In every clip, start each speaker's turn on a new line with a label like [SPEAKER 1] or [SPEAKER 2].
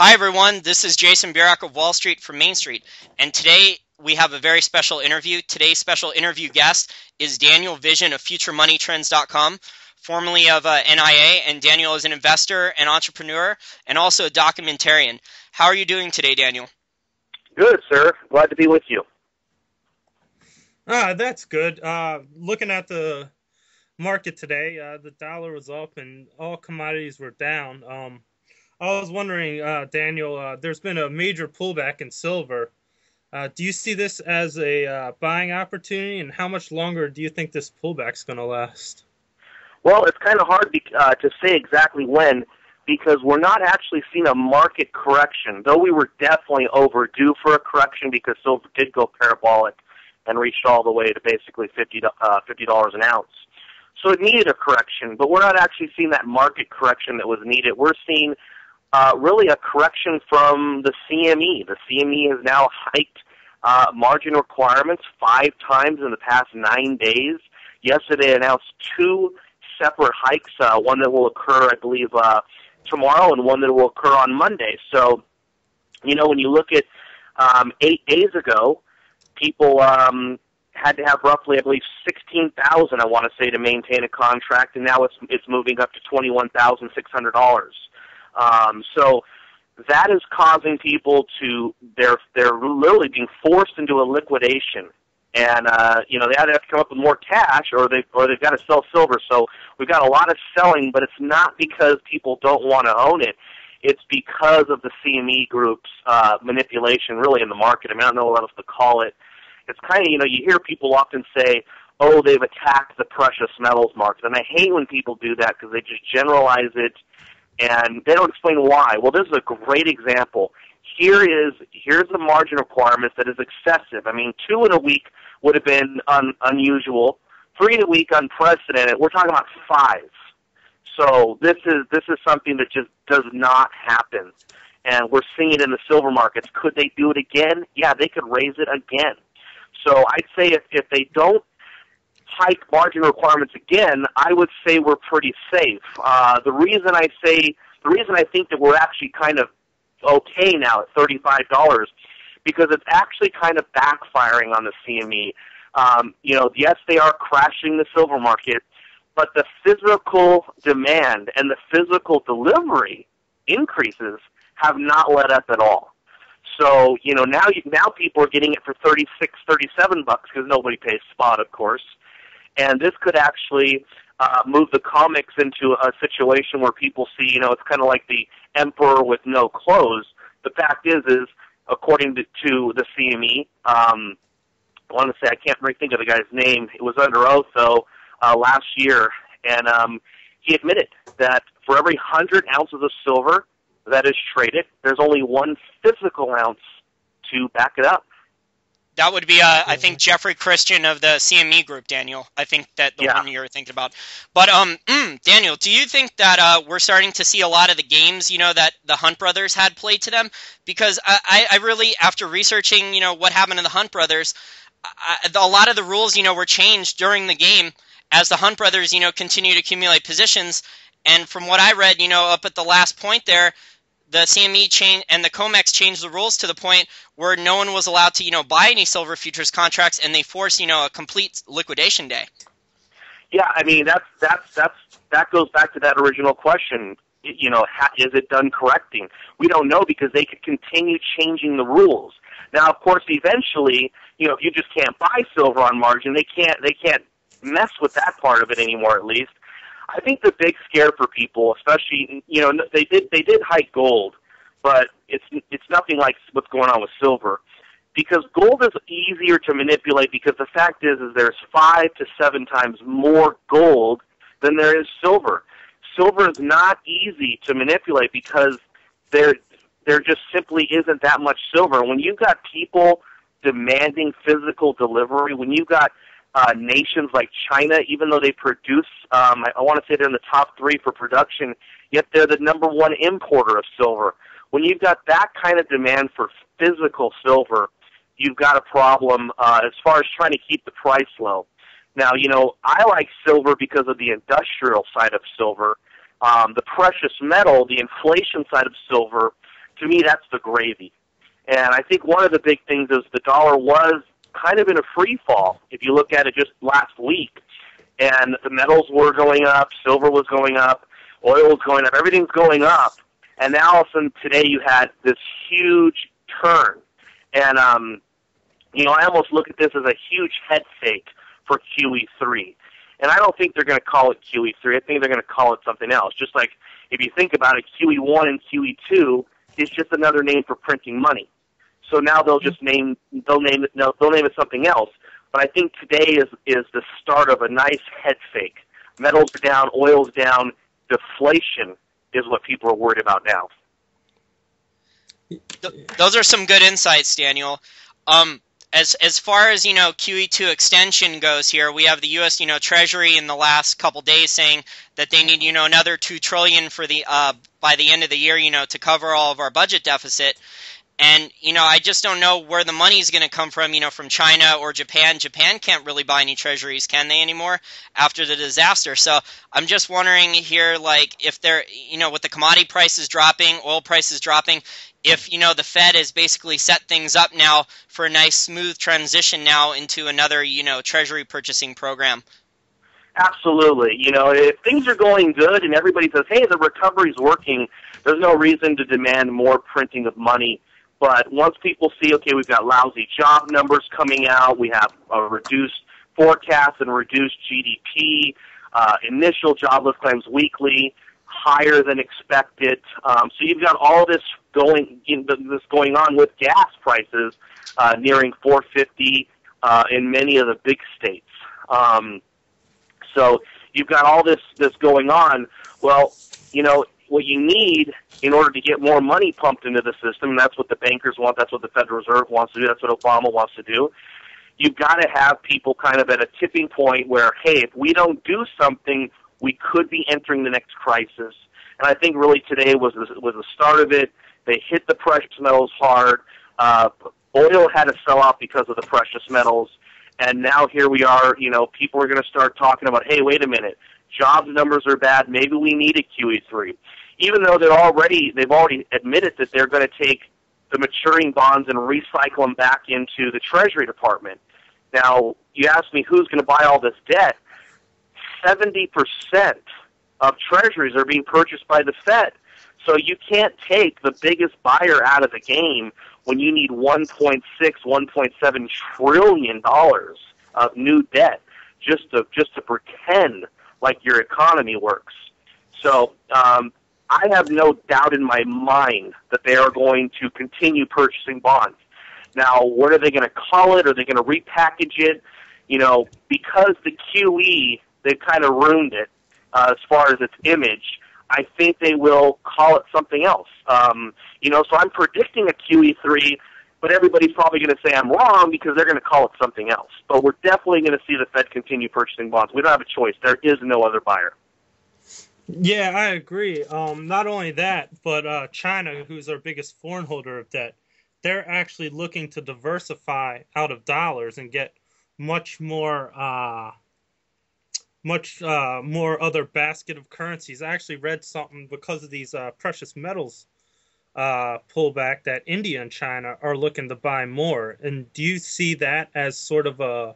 [SPEAKER 1] Hi, everyone. This is Jason Burak of Wall Street from Main Street, and today we have a very special interview. Today's special interview guest is Daniel Vision of FutureMoneyTrends.com, formerly of NIA, and Daniel is an investor, an entrepreneur, and also a documentarian. How are you doing today, Daniel?
[SPEAKER 2] Good, sir. Glad to be with you.
[SPEAKER 3] That's good. Looking at the market today, the dollar was up and all commodities were down. I was wondering, Daniel, there's been a major pullback in silver. Do you see this as a buying opportunity, and how much longer do you think this pullback's going to last?
[SPEAKER 2] Well, it's kind of hard to say exactly when, because we're not actually seeing a market correction, though we were definitely overdue for a correction because silver did go parabolic and reached all the way to basically $50 an ounce. So it needed a correction, but we're not actually seeing that market correction that was needed. We're seeing really a correction from the CME. The CME has now hiked margin requirements 5 times in the past 9 days. Yesterday announced 2 separate hikes, one that will occur, I believe, tomorrow and one that will occur on Monday. So, when you look at 8 days ago, people had to have roughly, I believe, 16,000, I want to say, to maintain a contract, and now it's moving up to $21,600. So that is causing people to they're literally being forced into a liquidation, and they either have to come up with more cash or they've got to sell silver. So we've got a lot of selling, but it's not because people don't want to own it. It's because of the CME group's manipulation, really, in the market. I mean, I don't know what else to call it. It's kind of, you hear people often say, oh, they've attacked the precious metals market. And I hate when people do that because they just generalize it and they don't explain why. Well, this is a great example. Here's the margin requirements that is excessive. I mean, 2 in a week would have been unusual. 3 in a week, unprecedented. We're talking about 5. So this is something that just does not happen. And we're seeing it in the silver markets. Could they do it again? Yeah, they could raise it again. So I'd say if they don't hike margin requirements again, I would say we're pretty safe. The reason I think that we're actually kind of okay now at $35, because it's actually kind of backfiring on the CME. Yes, they are crashing the silver market, but the physical demand and the physical delivery increases have not let up at all. So, now people are getting it for $36, $37 because nobody pays spot, of course. And this could actually move the comics into a situation where people see, it's kind of like the emperor with no clothes. The fact is according to the CME, I want to say, I can't really think of the guy's name. It was under oath, though, last year. And he admitted that for every 100 ounces of silver that is traded, there's only 1 physical ounce to back it up.
[SPEAKER 1] That would be, I think, Jeffrey Christian of the CME group, Daniel. I think that the one you're thinking about. But, Daniel, do you think that we're starting to see a lot of the games, that the Hunt brothers had played to them? Because I really, after researching, what happened to the Hunt brothers, a lot of the rules, were changed during the game as the Hunt brothers, continue to accumulate positions. And from what I read, up at the last point there, the CME changed and the COMEX changed the rules to the point where no one was allowed to, buy any silver futures contracts, and they forced, a complete liquidation day.
[SPEAKER 2] Yeah, I mean that goes back to that original question. Is it done correcting? We don't know because they could continue changing the rules. Now, of course, eventually, if you just can't buy silver on margin, they can't mess with that part of it anymore. At least. I think the big scare for people, especially, they did hike gold, but it's nothing like what's going on with silver, because gold is easier to manipulate because the fact is there's 5 to 7 times more gold than there is silver. Silver is not easy to manipulate because there just simply isn't that much silver. When you've got people demanding physical delivery, when you've got nations like China, even though they produce, I want to say they're in the top 3 for production, yet they're the number 1 importer of silver. When you've got that kind of demand for physical silver, you've got a problem as far as trying to keep the price low. Now, I like silver because of the industrial side of silver. The precious metal, the inflation side of silver, to me, that's the gravy. And I think one of the big things is the dollar was kind of in a free fall. If you look at it just last week, and the metals were going up, silver was going up, oil was going up, everything's going up. And now all of a sudden today you had this huge turn. And, I almost look at this as a huge head fake for QE3. And I don't think they're going to call it QE3. I think they're going to call it something else. Just like if you think about it, QE1 and QE2 is just another name for printing money. So now they'll name it something else. But I think today is the start of a nice head fake. Metals are down, oil's down, deflation is what people are worried about now.
[SPEAKER 1] Those are some good insights, Daniel. As far as QE2 extension goes here, we have the U.S. Treasury in the last couple days saying that they need another $2 trillion for the by the end of the year to cover all of our budget deficit. And, I just don't know where the money's going to come from China or Japan. Japan can't really buy any treasuries, can they, anymore, after the disaster? So I'm just wondering here, if they're, with the commodity prices dropping, oil prices dropping, if, the Fed has basically set things up now for a nice, smooth transition now into another, treasury purchasing program.
[SPEAKER 2] Absolutely. If things are going good and everybody says, hey, the recovery's working, there's no reason to demand more printing of money. But once people see, okay, we've got lousy job numbers coming out, we have a reduced forecast and reduced GDP, initial jobless claims weekly, higher than expected. So you've got all this going on with gas prices nearing $4.50 in many of the big states. So you've got all this going on. Well, what you need in order to get more money pumped into the system, and that's what the bankers want, that's what the Federal Reserve wants to do, that's what Obama wants to do, you've got to have people kind of at a tipping point where, hey, if we don't do something, we could be entering the next crisis. And I think really today was the start of it. They hit the precious metals hard. Oil had to sell out because of the precious metals. And now here we are, people are going to start talking about, hey, wait a minute, jobs numbers are bad, maybe we need a QE3. Even though they've already admitted that they're going to take the maturing bonds and recycle them back into the Treasury Department. Now, you ask me who's going to buy all this debt. 70% of Treasuries are being purchased by the Fed. So you can't take the biggest buyer out of the game when you need $1.6, $1.7 trillion of new debt just to pretend like your economy works. So I have no doubt in my mind that they are going to continue purchasing bonds. Now, what are they going to call it? Are they going to repackage it? Because the QE, they've kind of ruined it as far as its image. I think they will call it something else. So I'm predicting a QE3, but everybody's probably going to say I'm wrong because they're going to call it something else. But we're definitely going to see the Fed continue purchasing bonds. We don't have a choice. There is no other buyer.
[SPEAKER 3] Yeah, I agree. Not only that, but China, who's our biggest foreign holder of debt, they're actually looking to diversify out of dollars and get much more other basket of currencies. I actually read something because of these precious metals pullback that India and China are looking to buy more. And do you see that as sort of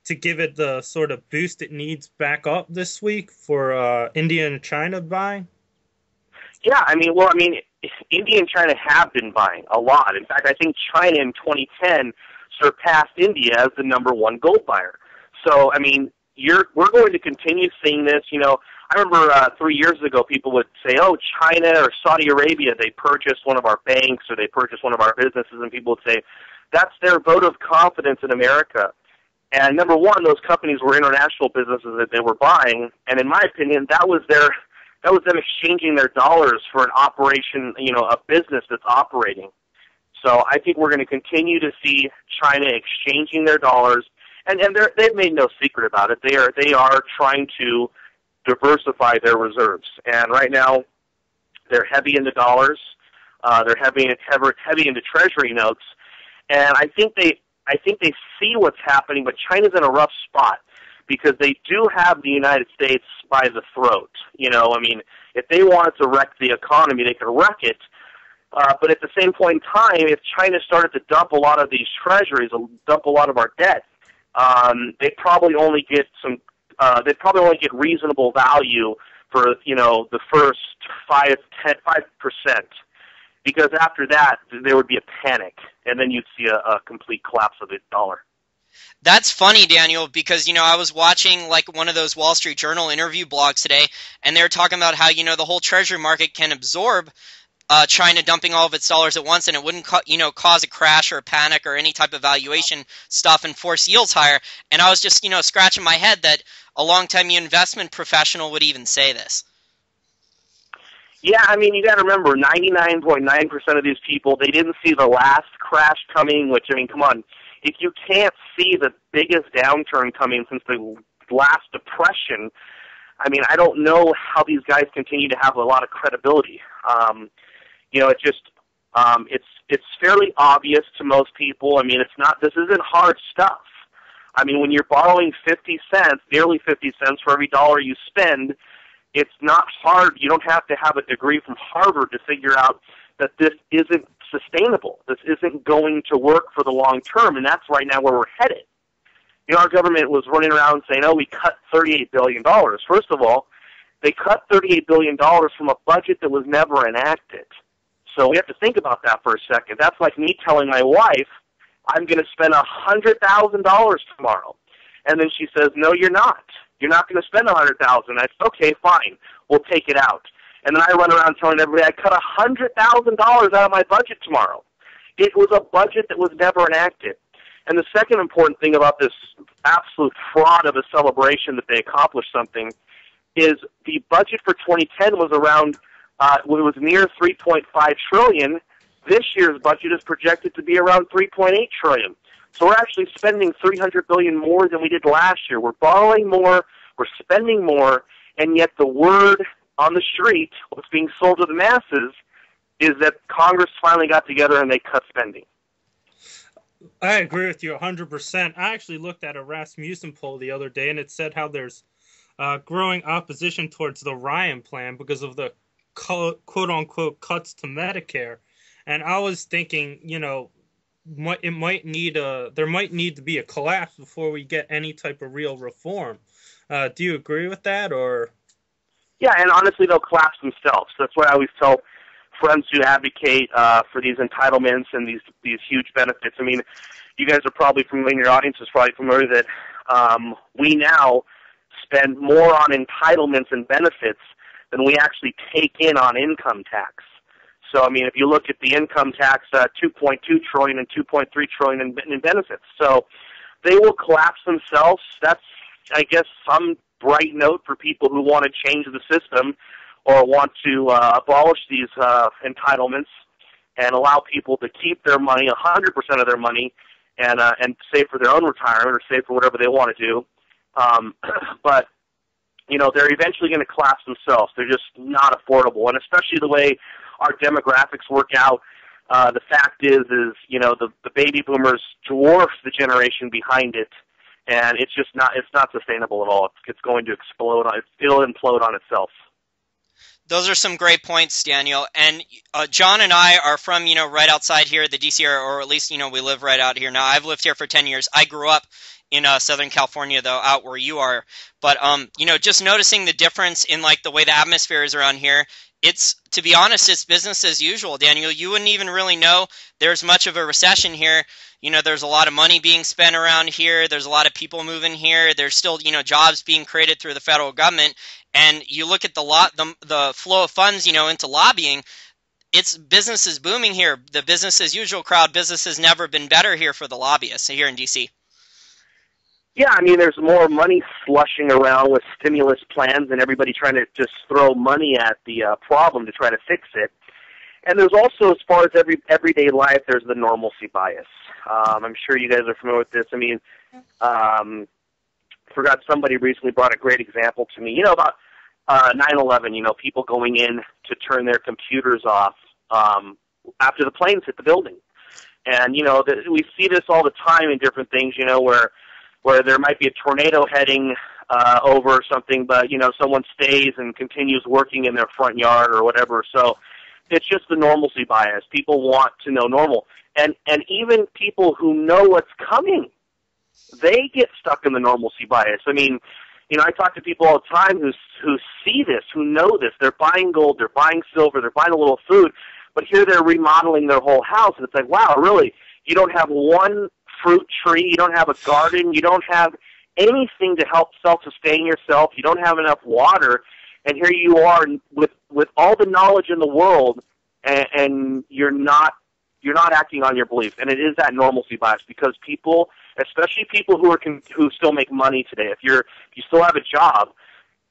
[SPEAKER 3] to give it the sort of boost it needs back up this week for India and China buying?
[SPEAKER 2] Yeah, India and China have been buying a lot. In fact, I think China in 2010 surpassed India as the number one gold buyer. So, we're going to continue seeing this. I remember 3 years ago people would say, oh, China or Saudi Arabia, they purchased one of our banks or they purchased one of our businesses, and people would say, that's their vote of confidence in America. And number one, those companies were international businesses that they were buying, and in my opinion, that was them exchanging their dollars for an operation, a business that's operating. So I think we're going to continue to see China exchanging their dollars, and they've made no secret about it. They are trying to diversify their reserves, and right now they're heavy into dollars. They're heavy into Treasury notes, and I think they see what's happening, but China's in a rough spot because they do have the United States by the throat. If they wanted to wreck the economy, they could wreck it. But at the same point in time, if China started to dump a lot of these treasuries, dump a lot of our debt, they'd probably only get reasonable value for, the first 5%, because after that there would be a panic, and then you'd see a complete collapse of the dollar.
[SPEAKER 1] That's funny, Daniel, because, I was watching like one of those Wall Street Journal interview blogs today, and they were talking about how, the whole treasury market can absorb China dumping all of its dollars at once, and it wouldn't cause a crash or a panic or any type of valuation stuff and force yields higher. And I was just, scratching my head that a long-time investment professional would even say this.
[SPEAKER 2] Yeah, I mean, you got to remember, 99.9% of these people, they didn't see the last crash coming, which, I mean, come on. If you can't see the biggest downturn coming since the last depression, I mean, I don't know how these guys continue to have a lot of credibility. It's fairly obvious to most people. I mean, this isn't hard stuff. I mean, when you're borrowing 50 cents, nearly 50 cents for every dollar you spend, it's not hard. You don't have to have a degree from Harvard to figure out that this isn't sustainable. This isn't going to work for the long term, and that's right now where we're headed. Our government was running around saying, oh, we cut $38 billion. First of all, they cut $38 billion from a budget that was never enacted. So we have to think about that for a second. That's like me telling my wife, I'm going to spend $100,000 tomorrow. And then she says, no, you're not. You're not going to spend $100,000. I said, okay, fine. We'll take it out. And then I run around telling everybody I cut $100,000 out of my budget tomorrow. It was a budget that was never enacted. And the second important thing about this absolute fraud of a celebration that they accomplished something is the budget for 2010 was around, it was near $3.5 trillion. This year's budget is projected to be around $3.8 trillion. So we're actually spending $300 billion more than we did last year. We're borrowing more, we're spending more, and yet the word on the street, what's being sold to the masses, is that Congress finally got together and they cut spending.
[SPEAKER 3] I agree with you 100%. I actually looked at a Rasmussen poll the other day, and it said how there's growing opposition towards the Ryan plan because of the quote-unquote cuts to Medicare. And I was thinking, there might need to be a collapse before we get any type of real reform. Do you agree with that, or?
[SPEAKER 2] Yeah, and honestly, they'll collapse themselves. That's why I always tell friends who advocate for these entitlements and these huge benefits. I mean, you guys are probably familiar, your audience is probably familiar that we now spend more on entitlements and benefits than we actually take in on income tax. So, I mean, if you look at the income tax, $2.2 trillion and $2.3 trillion in benefits. So they will collapse themselves. That's, I guess, some bright note for people who want to change the system or want to abolish these entitlements and allow people to keep their money, 100% of their money, and save for their own retirement or save for whatever they want to do. But, they're eventually going to collapse themselves. They're just not affordable, and especially the way our demographics work out. The fact is the baby boomers dwarf the generation behind it, and it's not sustainable at all. It's going to explode. It'll implode on itself.
[SPEAKER 1] Those are some great points, Daniel. And John and I are from, right outside here, the D.C. area, or at least, we live right out here. Now, I've lived here for 10 years. I grew up in Southern California, though, out where you are. But, just noticing the difference in, the way the atmosphere is around here, to be honest, it's business as usual, Daniel. You wouldn't even really know there's much of a recession here. There's a lot of money being spent around here. There's a lot of people moving here. There's still, jobs being created through the federal government. And you look at the flow of funds, into lobbying, it's business is booming here. The business as usual crowd, business has never been better here for the lobbyists here in D.C.
[SPEAKER 2] Yeah, I mean, there's more money slushing around with stimulus plans and everybody trying to just throw money at the problem to try to fix it. And there's also, as far as everyday life, there's the normalcy bias. I'm sure you guys are familiar with this. I mean, forgot somebody recently brought a great example to me. About 9/11, people going in to turn their computers off after the planes hit the building. And, we see this all the time in different things, where there might be a tornado heading over something, but, someone stays and continues working in their front yard or whatever. So It's just the normalcy bias. People want to know normal. And even people who know what's coming, they get stuck in the normalcy bias. I mean, you know, I talk to people all the time who see this, who know this. They're buying gold, they're buying silver, they're buying a little food, but here they're remodeling their whole house, and it's like, wow, really? You don't have one fruit tree, you don't have a garden, you don't have anything to help self-sustain yourself, you don't have enough water, and here you are with all the knowledge in the world, and you're not acting on your belief. And it is that normalcy bias, because people, especially people who still make money today, if you still have a job,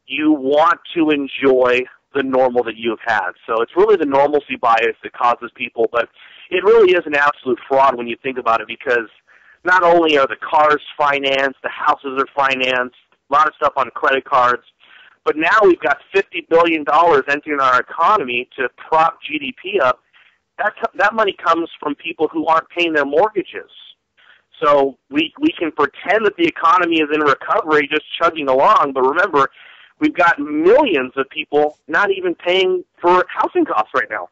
[SPEAKER 2] you want to enjoy the normal that you've had. So it's really the normalcy bias that causes people, but it really is an absolute fraud when you think about it, because not only are the cars financed, the houses are financed, a lot of stuff on credit cards, but now we've got $50 billion entering our economy to prop GDP up. That money comes from people who aren't paying their mortgages. So we can pretend that the economy is in recovery, just chugging along, but remember, we've got millions of people not even paying for housing costs right now.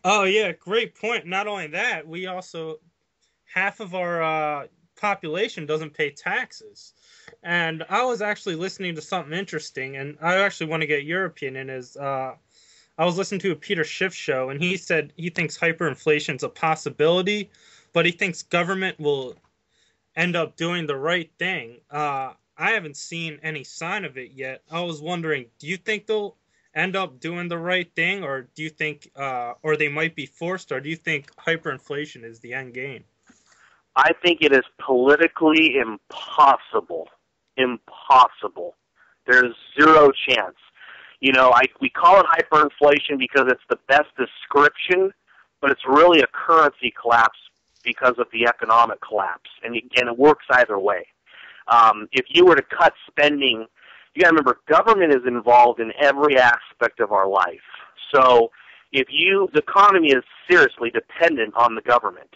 [SPEAKER 3] Oh, yeah, great point. Not only that, we also, half of our population doesn't pay taxes. And I was actually listening to something interesting, and I actually want to get your opinion, I was listening to a Peter Schiff show, and he said he thinks hyperinflation is a possibility, but he thinks government will end up doing the right thing. I haven't seen any sign of it yet. I was wondering, do you think they'll end up doing the right thing, or do you think, or they might be forced, or do you think hyperinflation is the end game?
[SPEAKER 2] I think it is politically impossible. Impossible. There's zero chance. You know, we call it hyperinflation because it's the best description, but it's really a currency collapse because of the economic collapse, and it works either way. If you were to cut spending, you got to remember, government is involved in every aspect of our life. So the economy is seriously dependent on the government.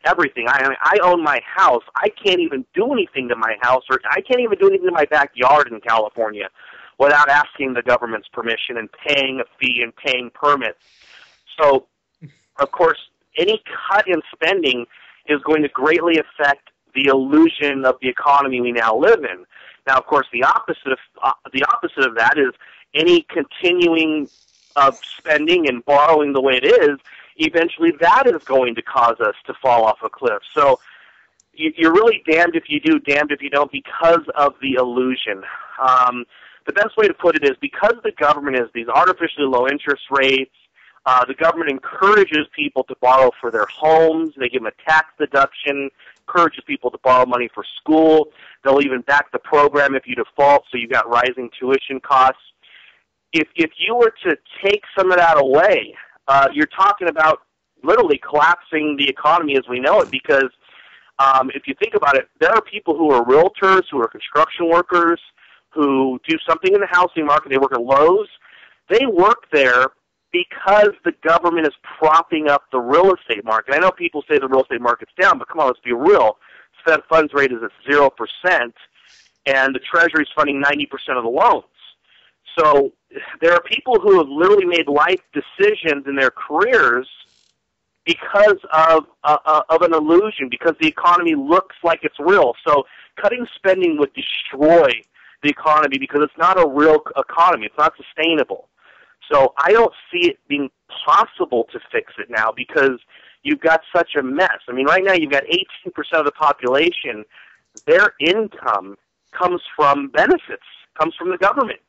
[SPEAKER 2] Everything. I own my house. I can't even do anything to my house, or I can't even do anything to my backyard in California without asking the government's permission and paying a fee and paying permits. So, of course, any cut in spending is going to greatly affect the illusion of the economy we now live in. Now, of course, the opposite of that is any continuing of spending and borrowing the way it is. Eventually, that is going to cause us to fall off a cliff. So, you're really damned if you do, damned if you don't, because of the illusion. The best way to put it is, because the government has these artificially low interest rates, the government encourages people to borrow for their homes. They give them a tax deduction, encourages people to borrow money for school. They'll even back the program if you default, so you've got rising tuition costs. If you were to take some of that away, you're talking about literally collapsing the economy as we know it, because if you think about it, there are people who are realtors, who are construction workers, who do something in the housing market. They work at Lowe's. They work there because the government is propping up the real estate market. I know people say the real estate market's down, but come on, let's be real. Fed funds rate is at 0%, and the Treasury's funding 90% of the loans. So there are people who have literally made life decisions in their careers because of an illusion, because the economy looks like it's real. So cutting spending would destroy the economy because it's not a real economy. It's not sustainable. So I don't see it being possible to fix it now because you've got such a mess. I mean, right now you've got 18% of the population, their income comes from benefits, comes from the government.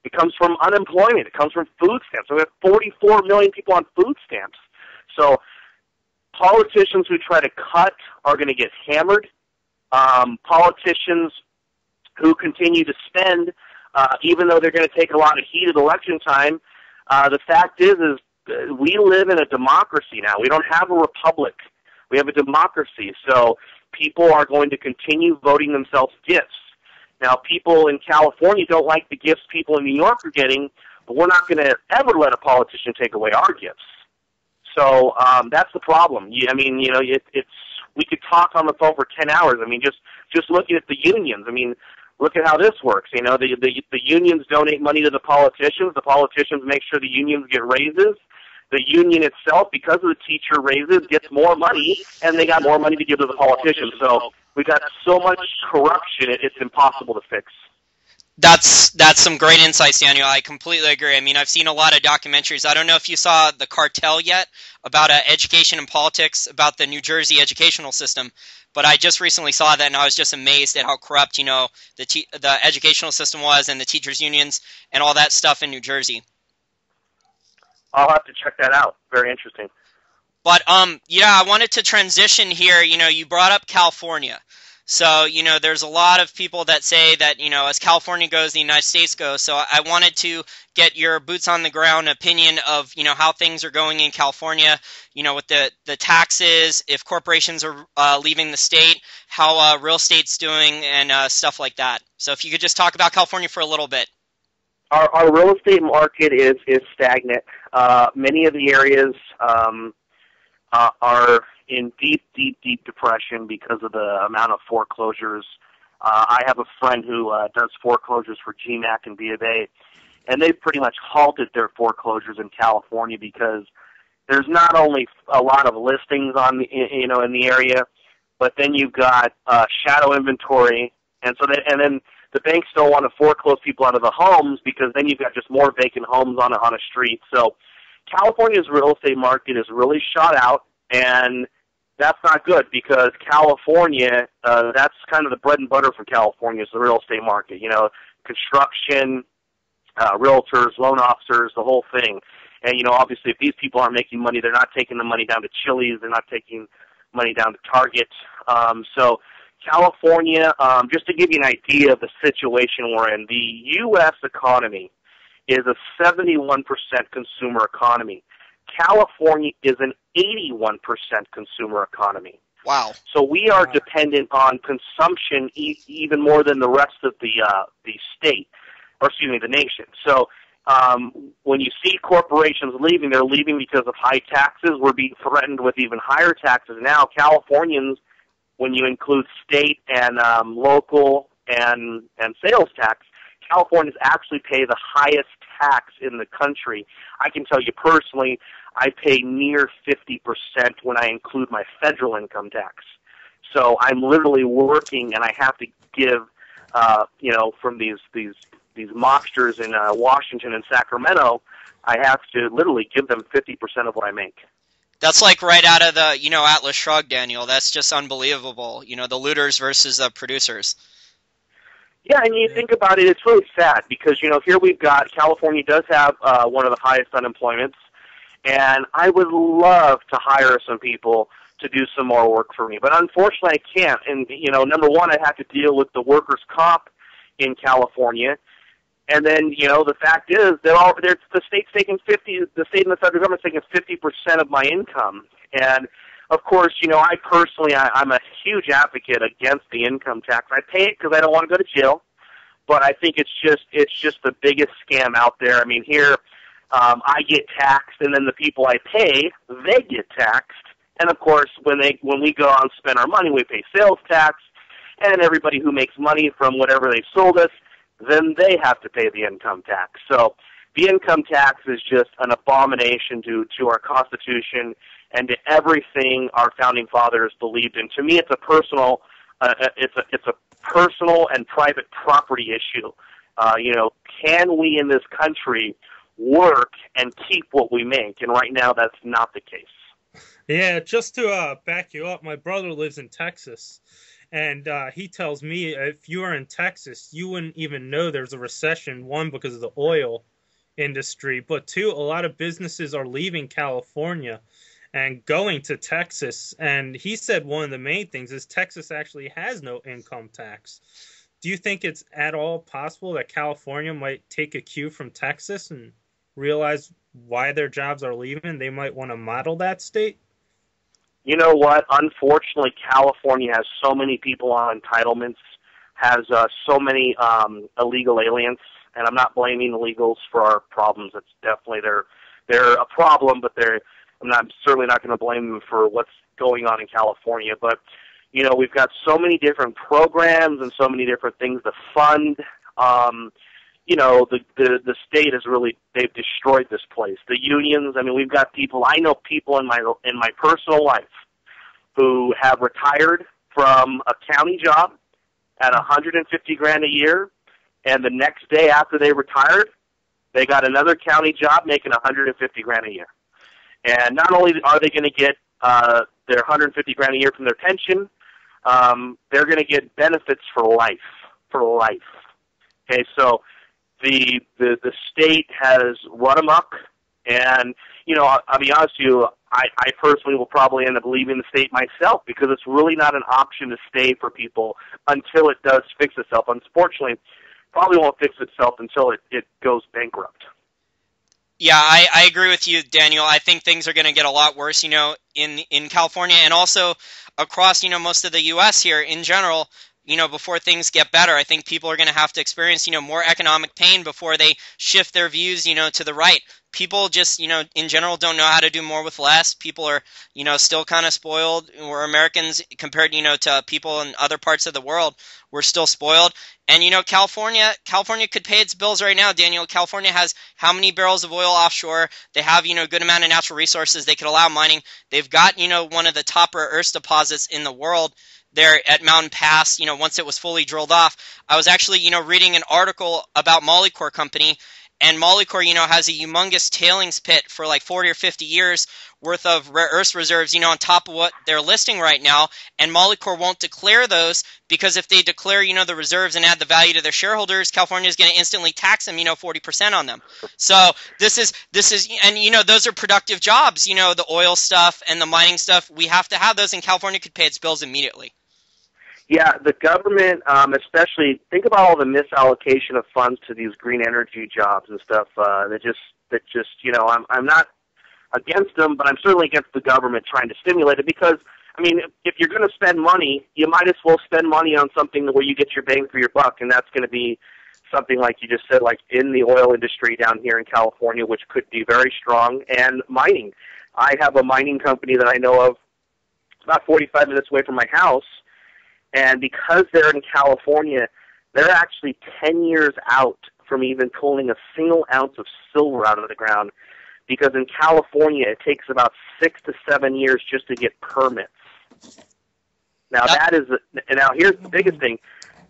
[SPEAKER 2] It comes from unemployment. It comes from food stamps. So we have 44 million people on food stamps. So politicians who try to cut are going to get hammered. Politicians who continue to spend, even though they're going to take a lot of heat at election time, the fact is we live in a democracy now. We don't have a republic. We have a democracy. So people are going to continue voting themselves gifts. Now, people in California don't like the gifts people in New York are getting, but we're not going to ever let a politician take away our gifts. So that's the problem. I mean, you know, we could talk on the phone for 10 hours. I mean, just looking at the unions. I mean, look at how this works. You know, the unions donate money to the politicians. The politicians make sure the unions get raises. The union itself, because of the teacher raises, gets more money, and they got more money to give to the politicians. So we got so much corruption, it's impossible to fix.
[SPEAKER 1] That's some great insights, Daniel. I completely agree. I mean, I've seen a lot of documentaries. I don't know if you saw The Cartel yet, about education and politics, about the New Jersey educational system, but I just recently saw that, and I was just amazed at how corrupt, you know, the educational system was, and the teachers' unions, and all that stuff in New Jersey.
[SPEAKER 2] I'll have to check that out. Very interesting.
[SPEAKER 1] But, yeah, I wanted to transition here. You know, you brought up California. So, you know, there's a lot of people that say that, you know, as California goes, the United States goes. So I wanted to get your boots on the ground opinion of, you know, how things are going in California, you know, with the taxes, if corporations are leaving the state, how real estate's doing, and stuff like that. So if you could just talk about California for a little bit.
[SPEAKER 2] Our real estate market is stagnant. Many of the areas are in deep depression because of the amount of foreclosures. I have a friend who does foreclosures for GMAC and B of A, and they've pretty much halted their foreclosures in California because there's not only a lot of listings on the, you know, in the area, but then you've got shadow inventory, and then the banks don't want to foreclose people out of the homes because then you've got just more vacant homes on a street. So California's real estate market is really shot out, and that's not good because California, that's kind of the bread and butter for California is the real estate market. You know, construction, realtors, loan officers, the whole thing. And, you know, obviously if these people aren't making money, they're not taking the money down to Chili's, they're not taking money down to Target. So California, just to give you an idea of the situation we're in, the U.S. economy is a 71% consumer economy. California is an 81% consumer economy.
[SPEAKER 1] Wow.
[SPEAKER 2] So we are dependent on consumption even more than the rest of the state, or excuse me, the nation. So when you see corporations leaving, they're leaving because of high taxes. We're being threatened with even higher taxes now. Californians, when you include state and local and sales tax, Californians actually pay the highest tax in the country. I can tell you personally, I pay near 50% when I include my federal income tax. So I'm literally working, and I have to give, you know, from these mobsters in Washington and Sacramento, I have to literally give them 50% of what I make.
[SPEAKER 1] That's like right out of the, you know, Atlas Shrugged, Daniel. That's just unbelievable. You know, the looters versus the producers.
[SPEAKER 2] Yeah, and you think about it, it's really sad because, you know, here we've got, California does have one of the highest unemployments, and I would love to hire some people to do some more work for me. But unfortunately, I can't. And, you know, number one, I have to deal with the workers' comp in California. And then, you know, the fact is that the state's taking the state and the federal government's taking 50% of my income. And, of course, you know, I personally, I'm a huge advocate against the income tax. I pay it because I don't want to go to jail. But I think it's just the biggest scam out there. I mean, here, I get taxed, and then the people I pay, they get taxed. And, of course, when we go out and spend our money, we pay sales tax. And everybody who makes money from whatever they sold us, then they have to pay the income tax. So the income tax is just an abomination to our Constitution and to everything our founding fathers believed in. To me, it's a personal personal and private property issue. You know, can we in this country work and keep what we make? And right now, that's not the case.
[SPEAKER 3] Yeah, just to back you up, my brother lives in Texas. And he tells me if you are in Texas, you wouldn't even know there's a recession, one, because of the oil industry, but two, a lot of businesses are leaving California and going to Texas. And he said one of the main things is Texas actually has no income tax. Do you think it's at all possible that California might take a cue from Texas and realize why their jobs are leaving? They might want to model that state?
[SPEAKER 2] You know what? Unfortunately, California has so many people on entitlements, has so many illegal aliens, and I'm not blaming illegals for our problems. It's definitely they're a problem, but I'm certainly not going to blame them for what's going on in California. But We've got so many different programs and so many different things to fund. The state has really, they've destroyed this place. The unions, I mean, we've got people, I know people in my personal life who have retired from a county job at $150,000 a year, and the next day after they retired, they got another county job making $150,000 a year. And not only are they going to get their $150,000 a year from their pension, they're going to get benefits for life. Okay, so the state has run amok, and I'll be honest with you, I personally will probably end up leaving the state myself because it's really not an option to stay for people until it does fix itself. Unfortunately, probably won't fix itself until it goes bankrupt.
[SPEAKER 1] Yeah, I agree with you, Daniel. I think things are going to get a lot worse, in California and also across, most of the U.S. here in general. Before things get better, I think people are going to have to experience, more economic pain before they shift their views, to the right. People just, in general don't know how to do more with less. People are, still kind of spoiled. We're Americans compared, to people in other parts of the world. We're still spoiled. And, California could pay its bills right now, Daniel. California has how many barrels of oil offshore? They have, a good amount of natural resources. They could allow mining. They've got, one of the top rare earth deposits in the world there at Mountain Pass, once it was fully drilled off. I was actually, reading an article about Molycorp Company, and Molycorp, has a humongous tailings pit for like 40 or 50 years worth of rare earth reserves, on top of what they're listing right now, and Molycorp won't declare those because if they declare, the reserves and add the value to their shareholders, California is going to instantly tax them, 40% on them. So this is, and those are productive jobs, the oil stuff and the mining stuff. We have to have those, and California could pay its bills immediately.
[SPEAKER 2] Yeah, the government, especially, think about all the misallocation of funds to these green energy jobs and stuff. That just, I'm not against them, but I'm certainly against the government trying to stimulate it because, I mean, if you're going to spend money, you might as well spend money on something where you get your bang for your buck, and that's going to be something like you just said, like in the oil industry down here in California, which could be very strong, and mining. I have a mining company that I know of about 45 minutes away from my house. And because they're in California, they're actually 10 years out from even pulling a single ounce of silver out of the ground. Because in California, it takes about 6 to 7 years just to get permits. Now now here's the biggest thing: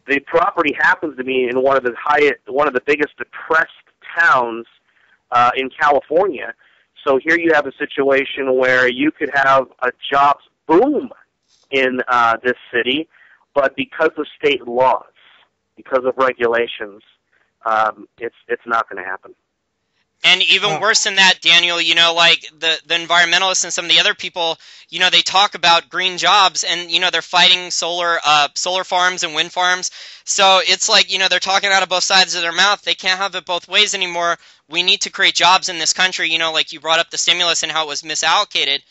[SPEAKER 2] the property happens to be in one of the biggest depressed towns in California. So here you have a situation where you could have a jobs boom in this city. But because of state laws, because of regulations, it's not going to happen.
[SPEAKER 1] And even worse than that, Daniel, like the environmentalists and some of the other people, they talk about green jobs and, they're fighting solar farms and wind farms. So it's like, they're talking out of both sides of their mouth. They can't have it both ways anymore. We need to create jobs in this country, like you brought up the stimulus and how it was misallocated.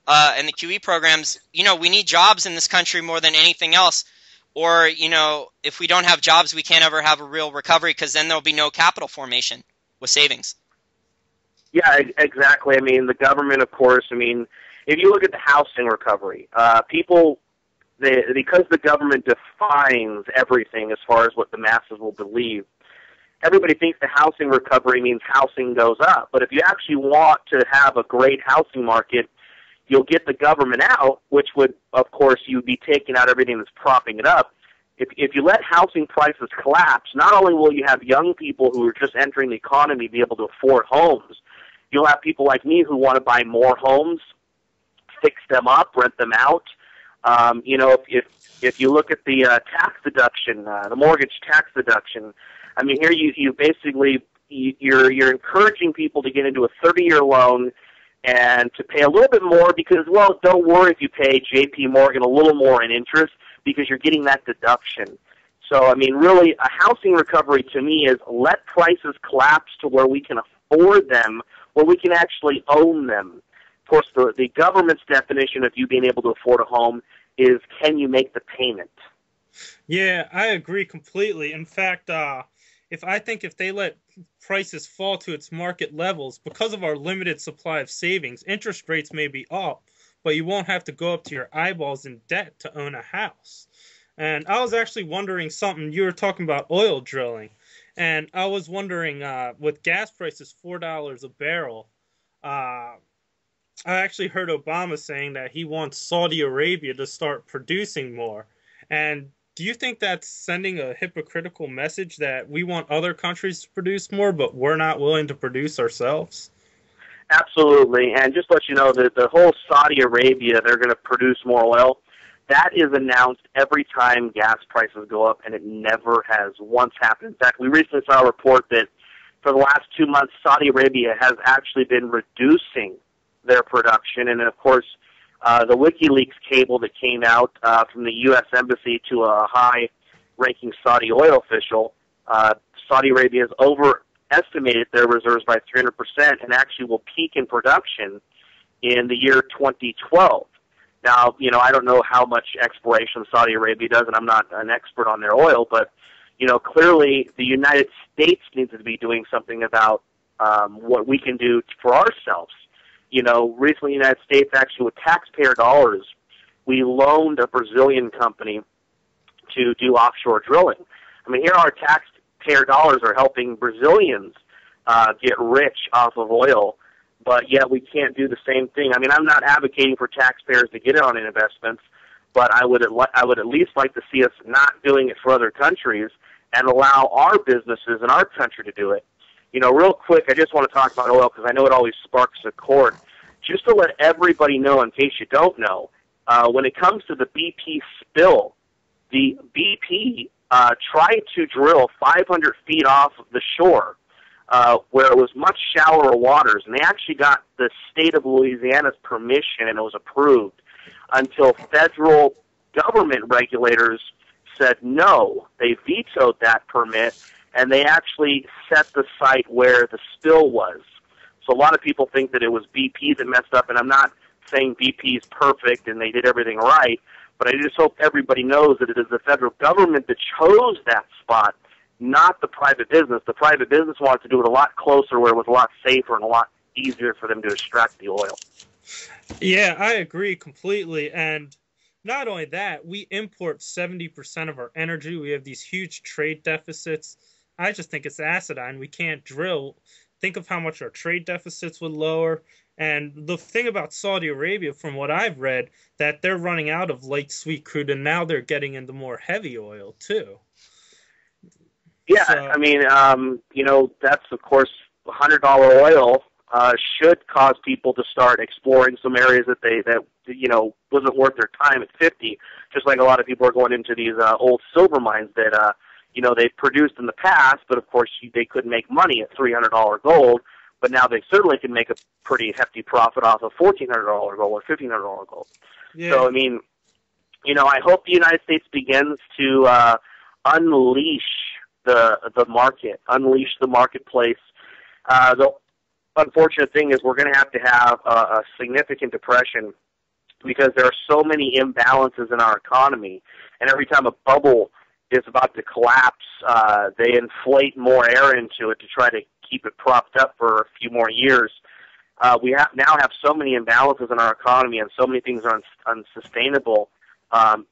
[SPEAKER 1] And the QE programs, we need jobs in this country more than anything else. Or, if we don't have jobs, we can't ever have a real recovery because then there'll be no capital formation with savings.
[SPEAKER 2] Yeah, exactly. I mean, the government, of course, if you look at the housing recovery, because the government defines everything as far as what the masses will believe, everybody thinks the housing recovery means housing goes up. But if you actually want to have a great housing market, you'll get the government out, which would, of course, you'd be taking out everything that's propping it up. If you let housing prices collapse, not only will you have young people who are just entering the economy be able to afford homes, you'll have people like me who want to buy more homes, fix them up, rent them out. If you look at the tax deduction, the mortgage tax deduction, here you basically you're encouraging people to get into a 30-year loan and to pay a little bit more because, well, don't worry if you pay J.P. Morgan a little more in interest because you're getting that deduction. So, really, a housing recovery to me is let prices collapse to where we can afford them, where we can actually own them. Of course, the government's definition of you being able to afford a home is can you make the payment?
[SPEAKER 3] Yeah, I agree completely. In fact, if they let prices fall to its market levels, because of our limited supply of savings, interest rates may be up, but you won't have to go up to your eyeballs in debt to own a house. And I was actually wondering something. You were talking about oil drilling, and I was wondering, with gas prices $4 a barrel, I actually heard Obama saying that he wants Saudi Arabia to start producing more. And do you think that's sending a hypocritical message that we want other countries to produce more, but we're not willing to produce ourselves?
[SPEAKER 2] Absolutely. And just to let you know that the whole Saudi Arabia, they're going to produce more oil. That is announced every time gas prices go up, and it never has once happened. In fact, we recently saw a report that for the last 2 months, Saudi Arabia has actually been reducing their production. And, of course, the WikiLeaks cable that came out from the U.S. Embassy to a high-ranking Saudi oil official, Saudi Arabia has overestimated their reserves by 300% and actually will peak in production in the year 2012. Now, I don't know how much exploration Saudi Arabia does, and I'm not an expert on their oil, but, clearly the United States needs to be doing something about what we can do for ourselves. Recently the United States, actually with taxpayer dollars, we loaned a Brazilian company to do offshore drilling. I mean, here our taxpayer dollars are helping Brazilians get rich off of oil, but yet we can't do the same thing. I mean, I'm not advocating for taxpayers to get in on investments, but I would at least like to see us not doing it for other countries and allow our businesses in our country to do it. Real quick, I just want to talk about oil because I know it always sparks a chord. Just to let everybody know, in case you don't know, when it comes to the BP spill, the BP tried to drill 500 feet off of the shore where it was much shallower waters, and they actually got the state of Louisiana's permission, and it was approved, until federal government regulators said no. They vetoed that permit, and they actually set the site where the spill was. So a lot of people think that it was BP that messed up, and I'm not saying BP is perfect and they did everything right, but I just hope everybody knows that it is the federal government that chose that spot, not the private business. The private business wanted to do it a lot closer where it was a lot safer and a lot easier for them to extract the oil.
[SPEAKER 3] Yeah, I agree completely. And not only that, we import 70% of our energy. We have these huge trade deficits. I just think it's asinine. We can't drill. Think of how much our trade deficits would lower. And the thing about Saudi Arabia, from what I've read, that they're running out of light sweet crude, and now they're getting into more heavy oil, too.
[SPEAKER 2] Yeah, so, I mean, that's, of course, $100 oil should cause people to start exploring some areas that wasn't worth their time at 50, just like a lot of people are going into these old silver mines that, they produced in the past, but, of course, they couldn't make money at $300 gold, but now they certainly can make a pretty hefty profit off of $1,400 gold or $1,500 gold. Yeah. So, I mean, I hope the United States begins to unleash the market, unleash the marketplace. The unfortunate thing is we're going to have a significant depression because there are so many imbalances in our economy, and every time a bubble is about to collapse, they inflate more air into it to try to keep it propped up for a few more years. We now have so many imbalances in our economy, and so many things are unsustainable.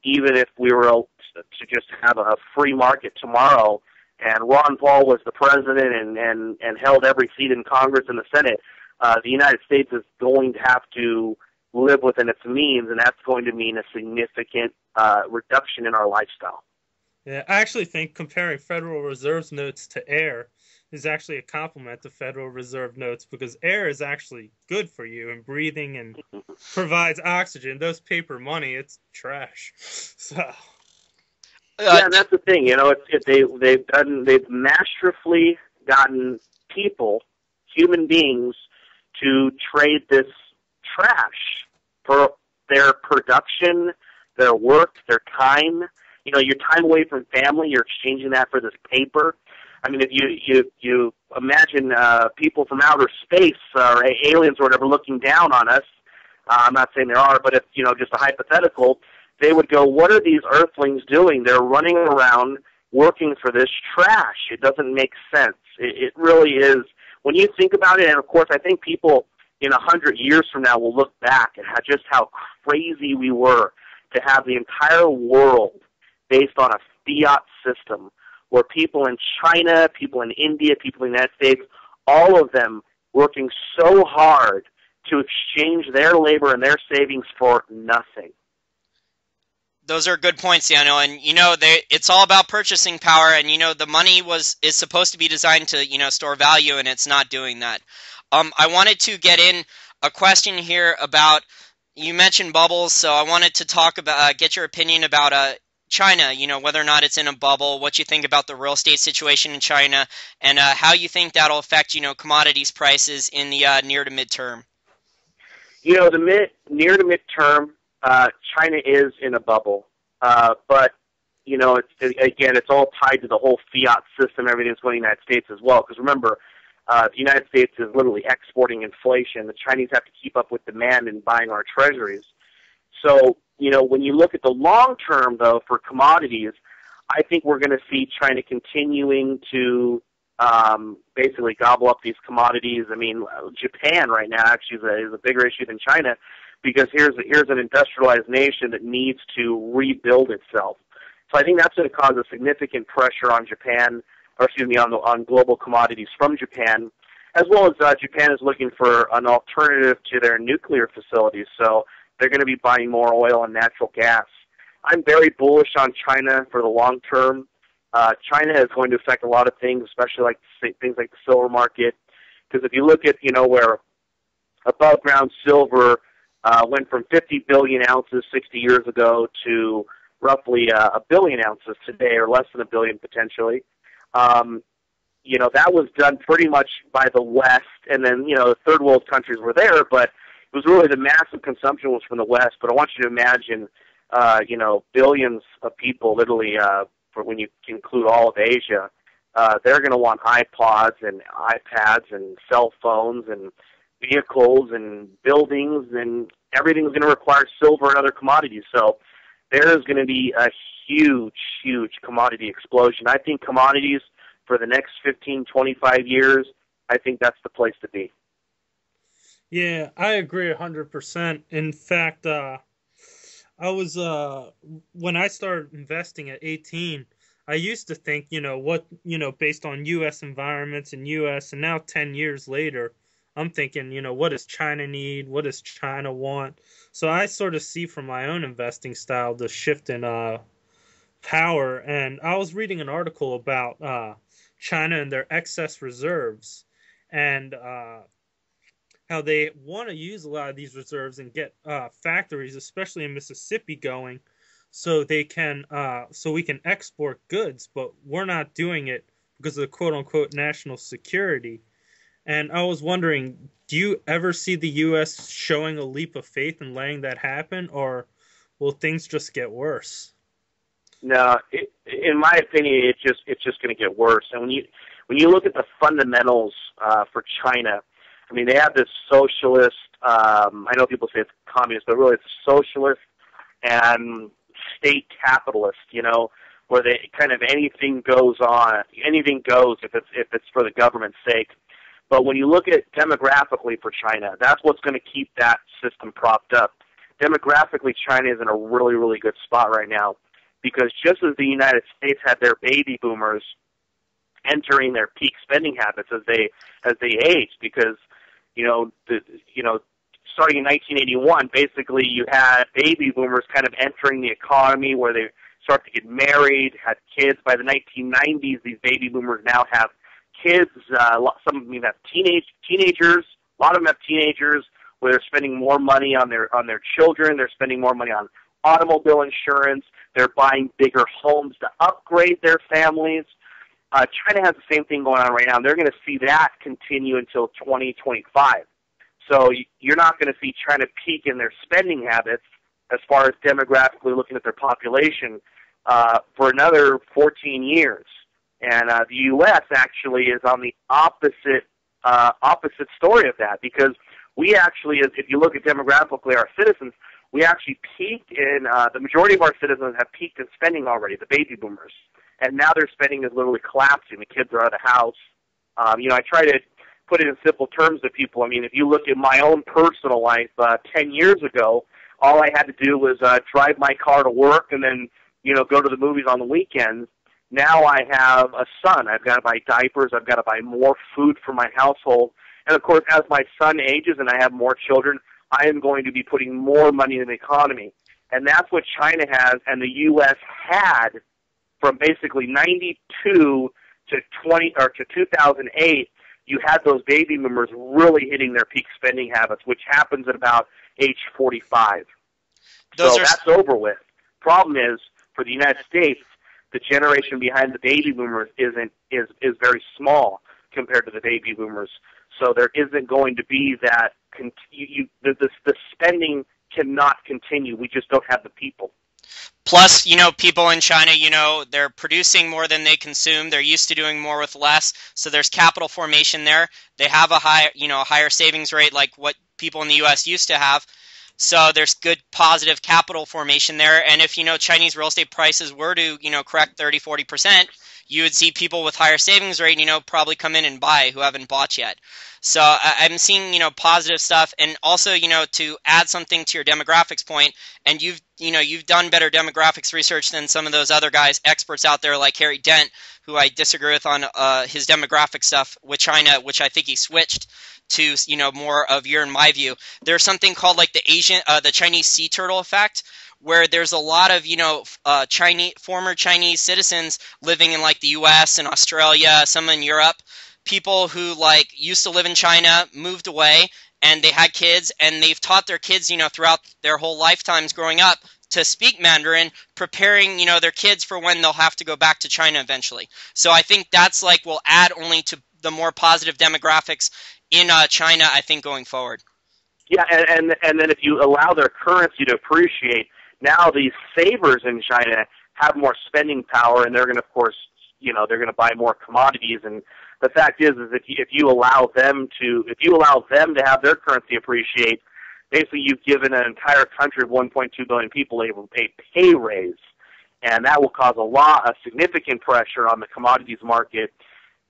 [SPEAKER 2] Even if we were to just have a free market tomorrow, and Ron Paul was the president and held every seat in Congress and the Senate, the United States is going to have to live within its means, and that's going to mean a significant reduction in our lifestyle.
[SPEAKER 3] Yeah, I actually think comparing Federal Reserve notes to air is actually a compliment to Federal Reserve notes, because air is actually good for you and breathing and provides oxygen. Those paper money, it's trash. So.
[SPEAKER 2] Yeah, and that's the thing. They've masterfully gotten people, human beings, to trade this trash for their production, their work, their time. Your time away from family, you're exchanging that for this paper. I mean, if you imagine people from outer space or aliens or whatever looking down on us, I'm not saying there are, but if, just a hypothetical, they would go, what are these earthlings doing? They're running around working for this trash. It doesn't make sense. It really is. When you think about it, and of course I think people, in 100 years from now, we'll look back at just how crazy we were to have the entire world based on a fiat system where people in China, people in India, people in the United States, all of them working so hard to exchange their labor and their savings for nothing.
[SPEAKER 1] Those are good points, Daniel. And it's all about purchasing power. And the money is supposed to be designed to store value, and it's not doing that. I wanted to get in a question here about, you mentioned bubbles, so I wanted to talk about get your opinion about China. Whether or not it's in a bubble, what you think about the real estate situation in China, and how you think that'll affect commodities prices in the near to midterm.
[SPEAKER 2] The near to midterm, China is in a bubble, but it's all tied to the whole fiat system. Everything's going to the United States as well. Because remember, the United States is literally exporting inflation. The Chinese have to keep up with demand in buying our treasuries. So, when you look at the long term, though, for commodities, I think we're going to see China continuing to basically gobble up these commodities. I mean, Japan right now actually is a bigger issue than China, because here's an industrialized nation that needs to rebuild itself. So I think that's going to cause a significant pressure on Japan, on global commodities from Japan, as well as Japan is looking for an alternative to their nuclear facilities. So they're going to be buying more oil and natural gas. I'm very bullish on China for the long term. China is going to affect a lot of things, especially things like the silver market. Because if you look at, where above ground silver went from 50 billion ounces 60 years ago to roughly a billion ounces today, or less than a billion potentially. That was done pretty much by the West, and then, the third world countries were there, but it was really the massive consumption was from the West. But I want you to imagine, billions of people, literally, for when you include all of Asia, they're going to want iPods and iPads and cell phones and vehicles and buildings, and everything's going to require silver and other commodities. So there is going to be a huge, huge commodity explosion. I think commodities for the next 15, 25 years, I think that's the place to be.
[SPEAKER 3] Yeah, I agree 100%. In fact, I was when I started investing at 18, I used to think, based on U.S. environments and U.S., and now 10 years later, I'm thinking, what does China need? What does China want? So I sort of see from my own investing style the shift in power. And I was reading an article about China and their excess reserves, and how they want to use a lot of these reserves and get factories, especially in Mississippi, going, so they can so we can export goods. But we're not doing it because of the quote unquote national security. And I was wondering, do you ever see the U.S. showing a leap of faith and letting that happen, or will things just get worse?
[SPEAKER 2] No, in my opinion, it's just going to get worse. And when you look at the fundamentals for China, I mean, they have this socialist. I know people say it's communist, but really it's socialist and state capitalist. Where they kind of anything goes if it's for the government's sake. But when you look at demographically for China, that's what's going to keep that system propped up. Demographically, China is in a really, really good spot right now, because just as the United States had their baby boomers entering their peak spending habits as they aged, because starting in 1981, basically you had baby boomers kind of entering the economy where they start to get married, had kids. By the 1990s, these baby boomers now have kids. Some of them have teenagers. A lot of them have teenagers where they're spending more money on their children. They're spending more money on automobile insurance. They're buying bigger homes to upgrade their families. China has the same thing going on right now. They're going to see that continue until 2025. So you're not going to see China peak in their spending habits as far as demographically looking at their population for another 14 years. And the U.S. actually is on the opposite story of that, because we actually, if you look at demographically our citizens, we actually peaked in, the majority of our citizens have peaked in spending already, the baby boomers. And now their spending is literally collapsing. The kids are out of the house. I try to put it in simple terms to people, I mean, if you look at my own personal life 10 years ago, all I had to do was drive my car to work and then, go to the movies on the weekends. Now I have a son. I've got to buy diapers. I've got to buy more food for my household. And, of course, as my son ages and I have more children, I am going to be putting more money in the economy. And that's what China has and the U.S. had from basically 92 to 2008. You had those baby boomers really hitting their peak spending habits, which happens at about age 45. That's over with. Problem is, for the United States, the generation behind the baby boomers is very small compared to the baby boomers. So there isn't going to be that. The spending cannot continue. We just don't have the people.
[SPEAKER 1] Plus, people in China, they're producing more than they consume. They're used to doing more with less. So there's capital formation there. They have a higher savings rate like what people in the U.S. used to have. So there's good positive capital formation there. And if, Chinese real estate prices were to, correct 30-40%, you would see people with higher savings rate, probably come in and buy who haven't bought yet. So I'm seeing, positive stuff. And also, to add something to your demographics point, and you've done better demographics research than some of those other guys, experts out there like Harry Dent, who I disagree with on his demographic stuff with China, which I think he switched to, more of in my view. There's something called like the Chinese sea turtle effect, where there's a lot of, former Chinese citizens living in like the U.S. and Australia, some in Europe, people who like used to live in China, moved away, and they had kids, and they've taught their kids, throughout their whole lifetimes growing up to speak Mandarin, preparing, their kids for when they'll have to go back to China eventually. So I think that's like will add only to the more positive demographics in China, I think, going forward.
[SPEAKER 2] Yeah, and then if you allow their currency to appreciate, now these savers in China have more spending power, and they're going to, of course, they're going to buy more commodities. And the fact is if you allow them to have their currency appreciate, basically you've given an entire country of 1.2 billion people a pay raise, and that will cause a significant pressure on the commodities market.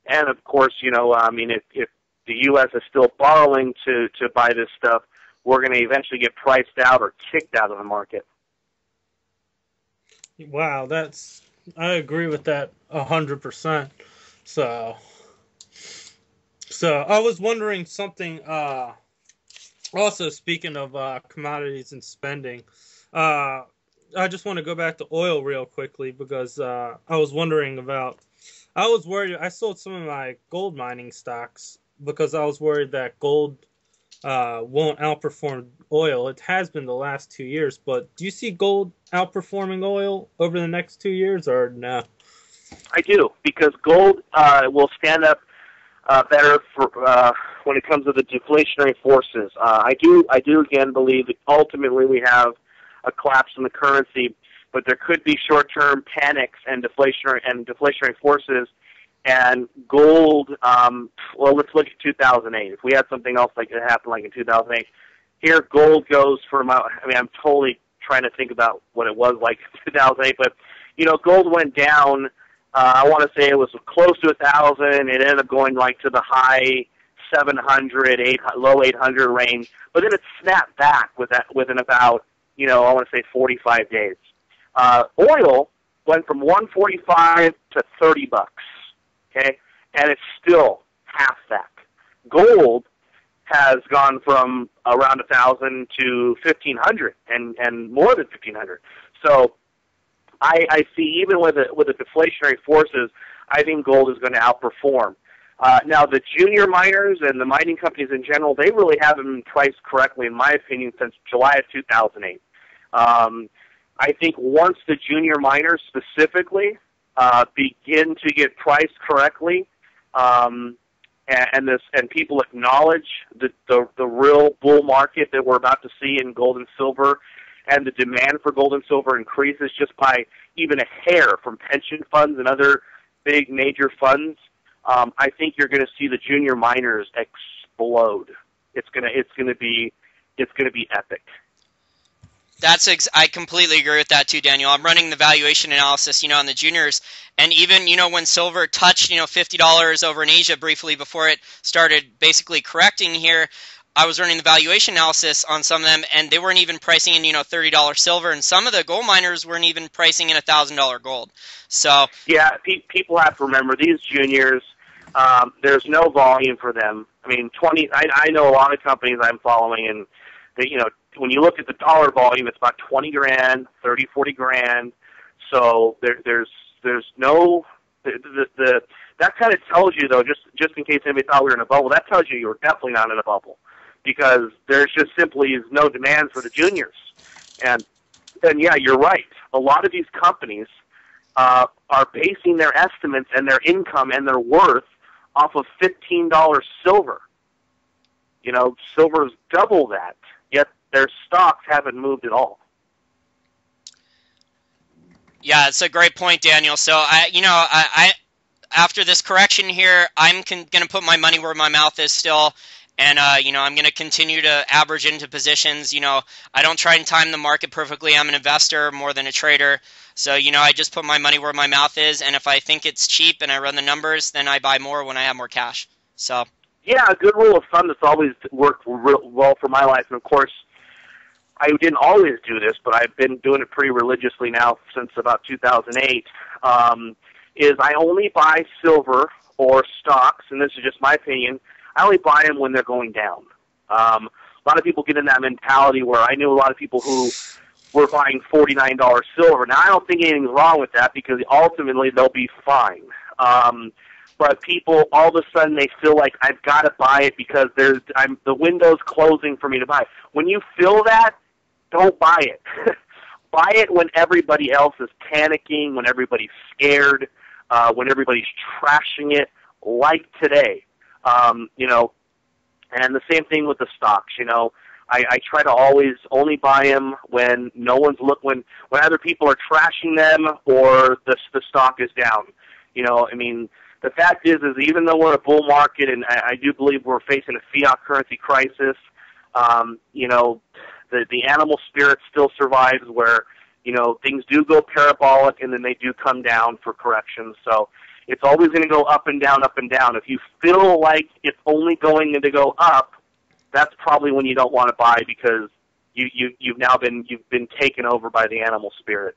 [SPEAKER 2] And of course, if the U.S. is still borrowing to buy this stuff, we're going to eventually get priced out or kicked out of the market.
[SPEAKER 3] Wow, I agree with that 100%. So I was wondering something, also speaking of commodities and spending, I just want to go back to oil real quickly because I was worried, I sold some of my gold mining stocks because I was worried that gold won't outperform oil. It has been the last 2 years, but do you see gold outperforming oil over the next 2 years or no?
[SPEAKER 2] I do, because gold will stand up better for when it comes to the deflationary forces. I do again believe that ultimately we have a collapse in the currency, but there could be short-term panics and deflationary forces. And gold, let's look at 2008. If we had something else like it happened like in 2008, here gold goes from, I'm totally trying to think about what it was like in 2008, but, gold went down, I want to say it was close to 1,000. It ended up going like to the high 700, low 800 range, but then it snapped back within about, I want to say 45 days. Oil went from 145 to $30. Okay, and it's still half that. Gold has gone from around 1,000 to 1,500, and more than 1,500. So I see even with the deflationary forces, I think gold is going to outperform. Now the junior miners and the mining companies in general, they really haven't been priced correctly, in my opinion, since July of 2008. I think once the junior miners specifically begin to get priced correctly, and people acknowledge the real bull market that we're about to see in gold and silver, and the demand for gold and silver increases just by even a hair from pension funds and other big major funds, I think you're going to see the junior miners explode. It's going to be epic.
[SPEAKER 1] I completely agree with that too, Daniel. I'm running the valuation analysis, on the juniors, and even, when silver touched, $50 over in Asia briefly before it started basically correcting here, I was running the valuation analysis on some of them, and they weren't even pricing in, $30 silver, and some of the gold miners weren't even pricing in $1,000 gold. So
[SPEAKER 2] yeah, people have to remember these juniors. There's no volume for them. I mean, I know a lot of companies I'm following, and they, when you look at the dollar volume, it's about 20 grand, 30, 40 grand. So there's no that kind of tells you, though, just in case anybody thought we were in a bubble, that tells you you're definitely not in a bubble, because there's just simply is no demand for the juniors. And yeah, you're right. A lot of these companies are basing their estimates and their income and their worth off of $15 silver. Silver's double that, yet their stocks haven't moved at all.
[SPEAKER 1] Yeah, it's a great point, Daniel. So I after this correction here, I'm going to put my money where my mouth is still, and I'm going to continue to average into positions. I don't try and time the market perfectly. I'm an investor more than a trader. So, I just put my money where my mouth is, and if I think it's cheap and I run the numbers, then I buy more when I have more cash. So,
[SPEAKER 2] yeah, a good rule of thumb that's always worked well for my life, and of course, I didn't always do this, but I've been doing it pretty religiously now since about 2008, is I only buy silver or stocks, and this is just my opinion, I only buy them when they're going down. A lot of people get in that mentality where I knew a lot of people who were buying $49 silver. Now, I don't think anything's wrong with that, because ultimately they'll be fine. But people, all of a sudden, they feel like I've got to buy it because the window's closing for me to buy. When you feel that, don't buy it. Buy it when everybody else is panicking, when everybody's scared, when everybody's trashing it, like today. And the same thing with the stocks. I try to always only buy them when no one's when either people are trashing them or the stock is down. The fact is even though we're in a bull market, and I do believe we're facing a fiat currency crisis, the animal spirit still survives, where things do go parabolic and then they do come down for corrections. So it's always going to go up and down, up and down. If you feel like it's only going to go up, that's probably when you don't want to buy, because you've been taken over by the animal spirit.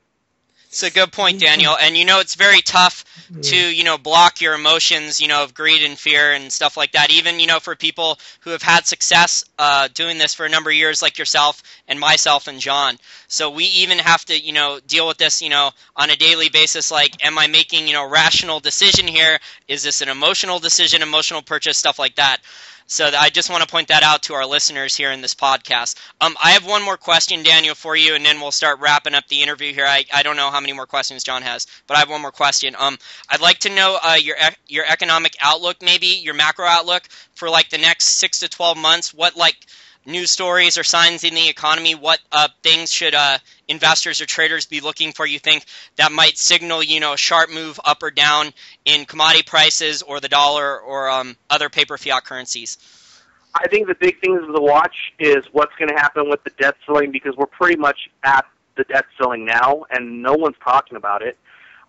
[SPEAKER 1] It's a good point, Daniel. And it's very tough to block your emotions of greed and fear and stuff like that. Even for people who have had success doing this for a number of years, like yourself and myself and John. So we even have to deal with this on a daily basis. Like, am I making rational decision here? Is this an emotional decision, emotional purchase, stuff like that? So I just want to point that out to our listeners here in this podcast. I have one more question, Daniel, for you, and then we'll start wrapping up the interview here. I don't know how many more questions John has, but I have one more question. I'd like to know your economic outlook, maybe your macro outlook for like the next 6 to 12 months. What news stories or signs in the economy? What things should investors or traders be looking for, you think, that might signal a sharp move up or down in commodity prices or the dollar or other paper fiat currencies?
[SPEAKER 2] I think the big things to watch is what's going to happen with the debt ceiling, because we're pretty much at the debt ceiling now, and no one's talking about it.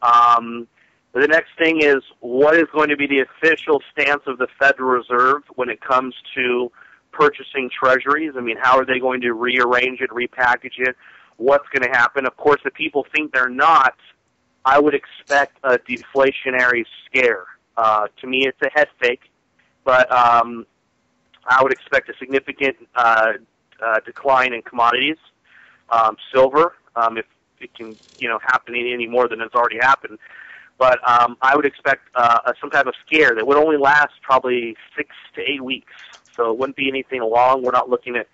[SPEAKER 2] The next thing is, what is going to be the official stance of the Federal Reserve when it comes to purchasing Treasuries? I mean, how are they going to rearrange it, repackage it? What's going to happen? Of course, if people think they're not, I would expect a deflationary scare. To me, it's a head fake, but I would expect a significant decline in commodities. Silver, if it can, happen any more than it's already happened. But I would expect some type of scare that would only last probably 6 to 8 weeks. So it wouldn't be anything long. We're not looking at,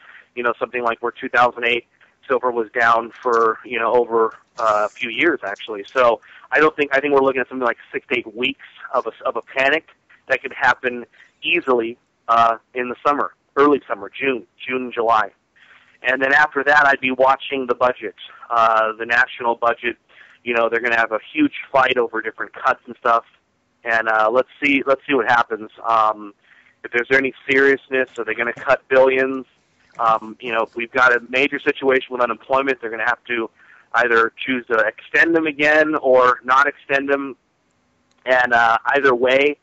[SPEAKER 2] something like where 2008 silver was down for, over a few years, actually. So I think we're looking at something like 6 to 8 weeks of a panic that could happen easily in the summer, early summer, June, July. And then after that, I'd be watching the budget, the national budget. They're going to have a huge fight over different cuts and stuff. And let's see what happens. If there's any seriousness, are they going to cut billions? If we've got a major situation with unemployment, they're going to have to either choose to extend them again or not extend them. And either way,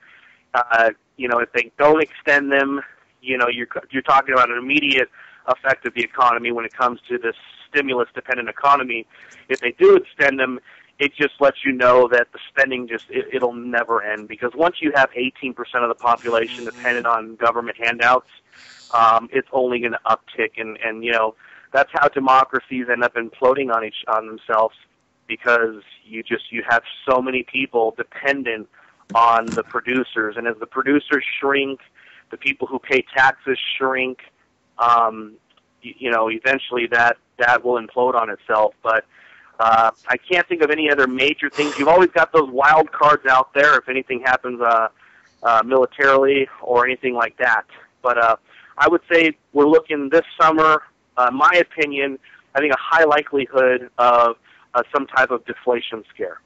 [SPEAKER 2] if they don't extend them, you're talking about an immediate effect of the economy when it comes to this stimulus-dependent economy. If they do extend them, it just lets you know that the spending it'll never end, because once you have 18% of the population dependent on government handouts, it's only going to uptick, and that's how democracies end up imploding on themselves, because you have so many people dependent on the producers, and as the producers shrink, the people who pay taxes shrink. Eventually that will implode on itself. But I can't think of any other major things. You've always got those wild cards out there if anything happens militarily or anything like that. But I would say we're looking this summer, my opinion, I think a high likelihood of some type of deflation scare.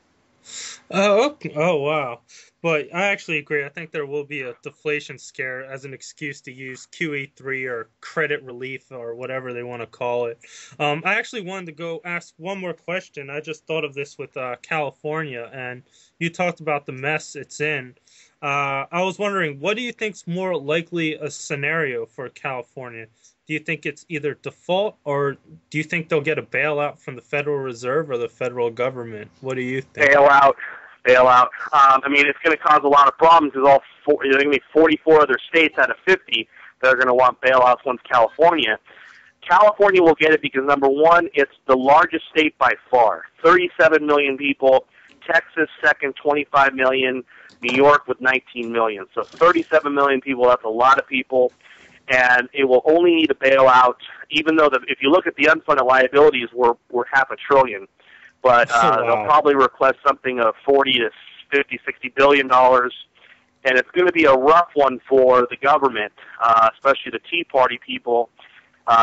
[SPEAKER 3] Oh, okay. Oh, wow. But I actually agree. I think there will be a deflation scare as an excuse to use QE3 or credit relief or whatever they want to call it. I actually wanted to go ask one more question. I just thought of this with California, and you talked about the mess it's in. I was wondering, what do you think's more likely a scenario for California? Do you think it's either default, or do you think they'll get a bailout from the Federal Reserve or the federal government? What do you think?
[SPEAKER 2] Bailout. It's going to cause a lot of problems, because there's going to be 44 other states out of 50 that are going to want bailouts once California. California will get it because, number one, it's the largest state by far, 37 million people. Texas second, 25 million. New York with 19 million. So 37 million people, that's a lot of people. And it will only need a bailout, even though if you look at the unfunded liabilities, we're $500 billion. But they'll probably request something of 40 to 50, 60 billion dollars, and it's going to be a rough one for the government, especially the Tea Party people,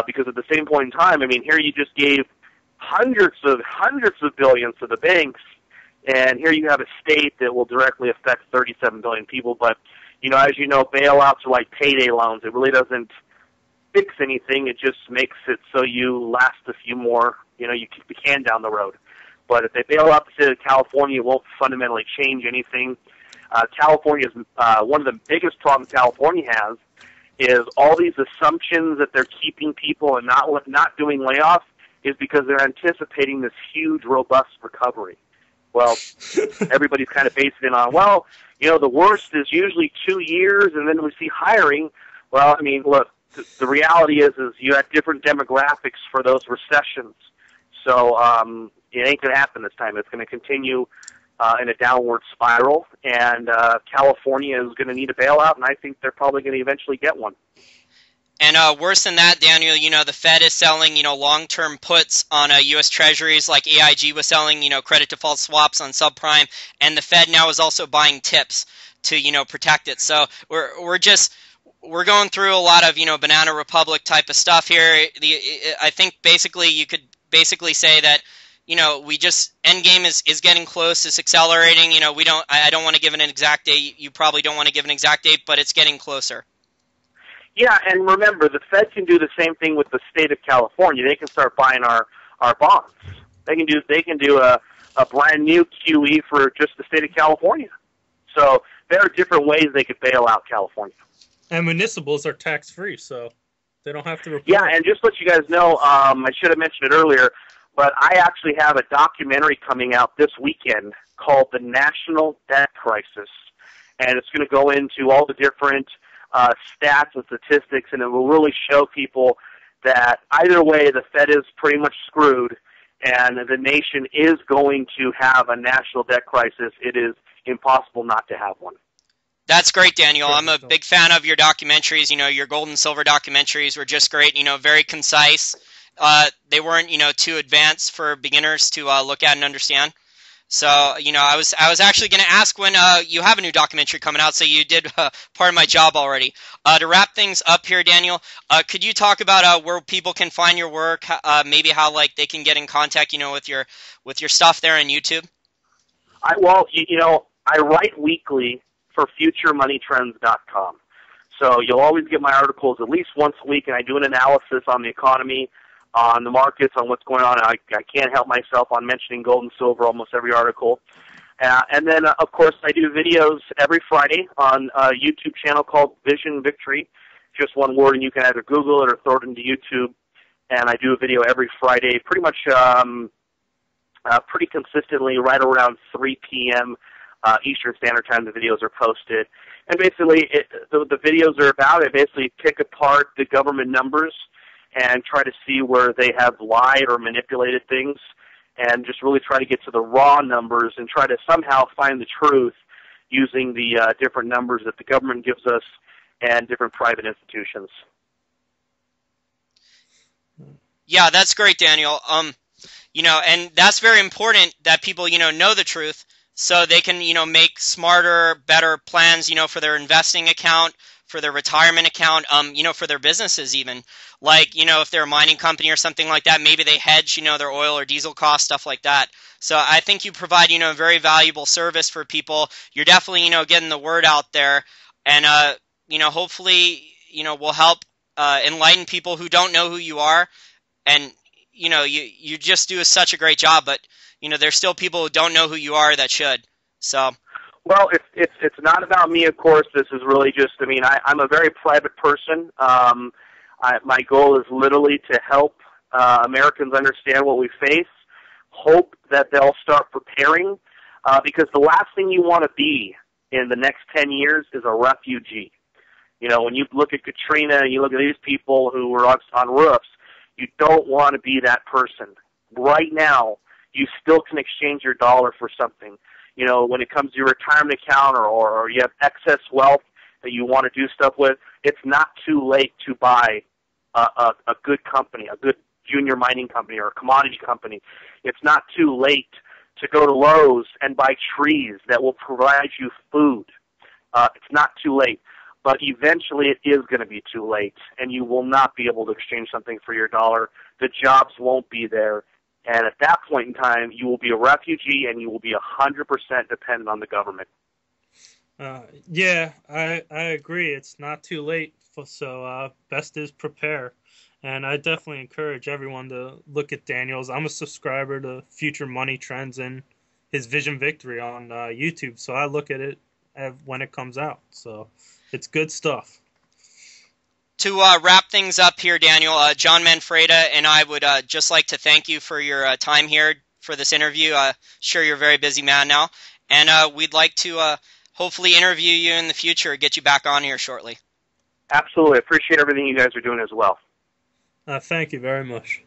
[SPEAKER 2] because at the same point in time, here you just gave hundreds of billions to the banks, and here you have a state that will directly affect 37 billion people. But as you know, bailouts are like payday loans. It really doesn't fix anything. It just makes it so you last a few more. You kick the can down the road. But if they bail out the state of California, it won't fundamentally change anything. California's one of the biggest problems California has is all these assumptions that they're keeping people and not doing layoffs is because they're anticipating this huge, robust recovery. Well, everybody's kind of basing it on, the worst is usually 2 years, and then we see hiring. Well, look, the reality is you have different demographics for those recessions. So it ain't going to happen this time. It's going to continue in a downward spiral, and California is going to need a bailout, and I think they're probably going to eventually get one.
[SPEAKER 1] And worse than that, Daniel, the Fed is selling, long-term puts on U.S. Treasuries like AIG was selling, credit default swaps on subprime, and the Fed now is also buying tips to, protect it. So we're going through a lot of, Banana Republic type of stuff here. I think basically you could say that, Endgame is getting close. It's accelerating. I don't want to give an exact date. You probably don't want to give an exact date, but it's getting closer.
[SPEAKER 2] Yeah, and remember, the Fed can do the same thing with the state of California. They can start buying our bonds. They can do a brand new QE for just the state of California. So there are different ways they could bail out California.
[SPEAKER 3] And municipals are tax-free, so they don't have to report.
[SPEAKER 2] Yeah, and just to let you guys know, I should have mentioned it earlier, but I actually have a documentary coming out this weekend called The National Debt Crisis, and it's going to go into all the different stats and statistics, and it will really show people that either way the Fed is pretty much screwed, and the nation is going to have a national debt crisis. It is impossible not to have one.
[SPEAKER 1] That's great, Daniel. I'm a big fan of your documentaries. Your gold and silver documentaries were just great, very concise. They weren't, too advanced for beginners to look at and understand. So, I was actually going to ask when you have a new documentary coming out, so you did part of my job already. To wrap things up here, Daniel, could you talk about where people can find your work, maybe how they can get in contact, with your stuff there on YouTube?
[SPEAKER 2] I write weekly for FutureMoneyTrends.com. So you'll always get my articles at least once a week, and I do an analysis on the economy, on the markets, on what's going on. I can't help myself on mentioning gold and silver almost every article. And then, of course, I do videos every Friday on a YouTube channel called Vision Victory. Just one word, and you can either Google it or throw it into YouTube. And I do a video every Friday, pretty much pretty consistently, right around 3 p.m. Eastern Standard Time. The videos are posted. And basically, the videos are about it. Basically, pick apart the government numbers and try to see where they have lied or manipulated things, and just really try to get to the raw numbers and try to somehow find the truth using the different numbers that the government gives us and different private institutions.
[SPEAKER 1] Yeah, that's great, Daniel. And that's very important that people, know the truth so they can, make smarter, better plans, for their investing account, for their retirement account, for their businesses even. Like, if they're a mining company or something like that, maybe they hedge, their oil or diesel costs, stuff like that. So I think you provide, a very valuable service for people. You're definitely, getting the word out there. And, hopefully, will help enlighten people who don't know who you are. And, you just do such a great job, but, there's still people who don't know who you are that should. So.
[SPEAKER 2] Well, it's not about me, of course. This is really just, I'm a very private person. My goal is literally to help Americans understand what we face, hope that they'll start preparing, because the last thing you want to be in the next 10 years is a refugee. When you look at Katrina and you look at these people who were on roofs, you don't want to be that person. Right now, you still can exchange your dollar for something. When it comes to your retirement account or you have excess wealth that you want to do stuff with, it's not too late to buy a good company, a good junior mining company or a commodity company. It's not too late to go to Lowe's and buy trees that will provide you food. It's not too late. But eventually it is going to be too late, and you will not be able to exchange something for your dollar. The jobs won't be there. And at that point in time, you will be a refugee, and you will be 100% dependent on the government.
[SPEAKER 3] Yeah, I agree. It's not too late, so best is prepare. And I definitely encourage everyone to look at Daniel's. I'm a subscriber to Future Money Trends and his Vision Victory on YouTube, so I look at it when it comes out. So it's good stuff.
[SPEAKER 1] To wrap things up here, Daniel, John Manfreda and I would just like to thank you for your time here for this interview. Sure, you're a very busy man now. And we'd like to hopefully interview you in the future, get you back on here shortly.
[SPEAKER 2] Absolutely. I appreciate everything you guys are doing as well.
[SPEAKER 3] Thank you very much.